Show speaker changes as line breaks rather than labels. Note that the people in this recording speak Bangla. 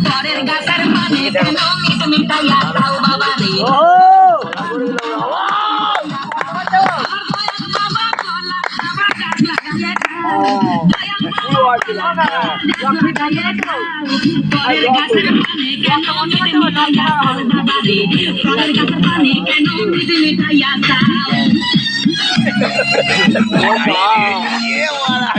পরের গাছের পানে কেন মিট মিটাইয়া দাও বাবা রে
ये वाला